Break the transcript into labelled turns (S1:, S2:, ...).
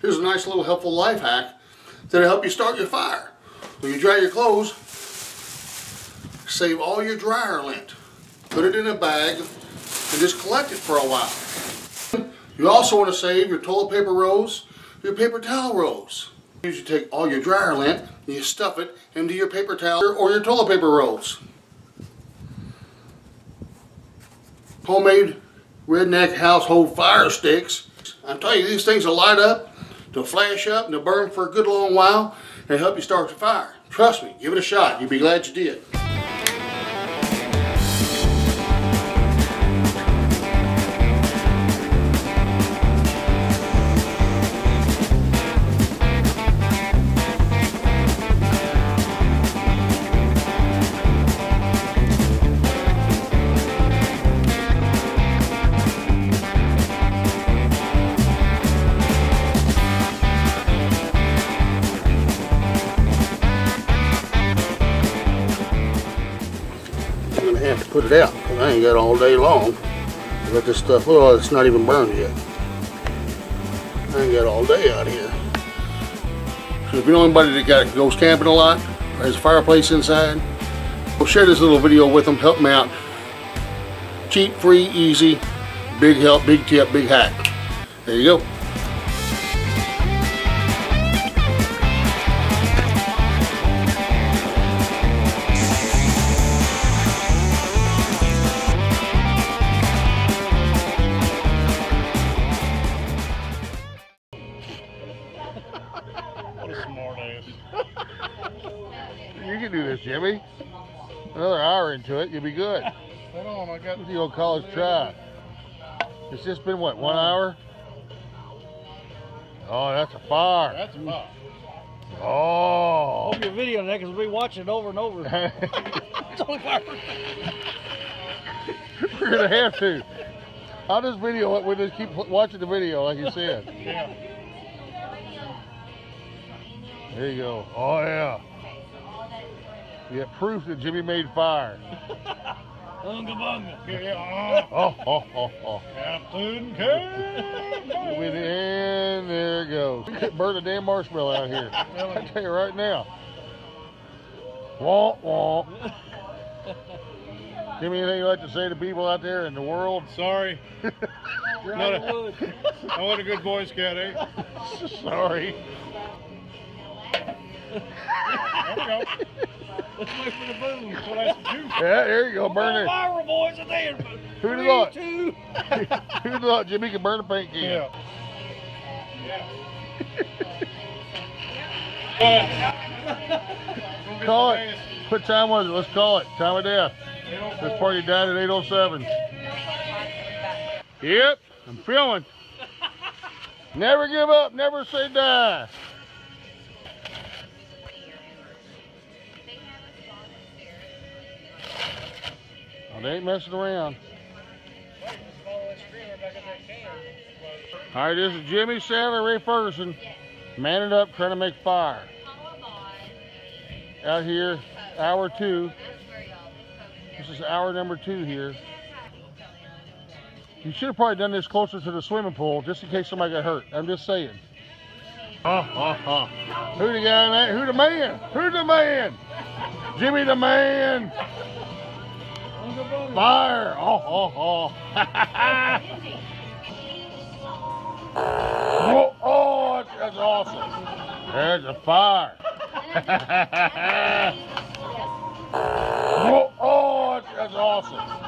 S1: Here's a nice little helpful life hack that'll help you start your fire. When you dry your clothes, save all your dryer lint. Put it in a bag and just collect it for a while. You also want to save your toilet paper rolls, your paper towel rolls. You take all your dryer lint and you stuff it into your paper towel or your toilet paper rolls. Homemade redneck household fire sticks. I'm telling you, these things will light up, they'll flash up, and they'll burn for a good long while and help you start your fire. Trust me, give it a shot. You'll be glad you did. I'm gonna have to put it out because I ain't got all day long to let this stuff. Oh, it's not even burned yet. I ain't got all day out here. So if you know anybody that goes camping a lot or has a fireplace inside, we'll share this little video with them. Help them out. Cheap, free, easy, big help, big tip, big hack. There you go.
S2: What a smart ass.
S1: You can do this, Jimmy. Another hour into it, you'll be good.
S2: Hold on, I got
S1: The old college try. It's just been what, 1 hour? Oh, that's a fire.
S2: that's enough.
S1: Oh.
S3: Hope your video on that because we watch it over and over. It's only 5%.
S1: We're gonna have to. I'll just video it. We'll just keep watching the video, like you said.
S2: Yeah.
S1: There you go. Oh yeah. Yeah, proof that Jimmy made fire.
S3: Unga bunga.
S2: Yeah.
S1: Oh.
S2: Captain K.
S1: And there it goes. Burn a damn marshmallow out here. I tell you right now. Womp womp. Jimmy, anything you'd like to say to people out there in the world?
S2: Sorry.
S3: You're
S2: Not
S3: out of wood.
S2: I wasn't a good Boy Scout, eh?
S1: Sorry.
S2: There we go.
S3: Let's wait for the boom.
S2: That's what I have to do.
S1: Yeah, there you go. Burn it.
S3: Viral boys are there.
S1: Who'd have thought?
S3: 3, 2.
S1: Who'd have thought Jimmy could burn a paint can?
S2: Yeah.
S1: Call it. What time was it? Let's call it. Time of death. This party died at 8:07. Yep, I'm filming. Never give up, never say die. Oh, they ain't messing around. All right, this is Jimmy, Sally, Ray Ferguson, manning up, trying to make fire. Out here, hour 2. This is hour number 2 here. You should have probably done this closer to the swimming pool, just in case somebody got hurt. I'm just saying. Who the guy in that? Who the man? Who the man? Jimmy the man. Fire! Oh! Oh, that's awesome. There's a fire. Oh, that's awesome.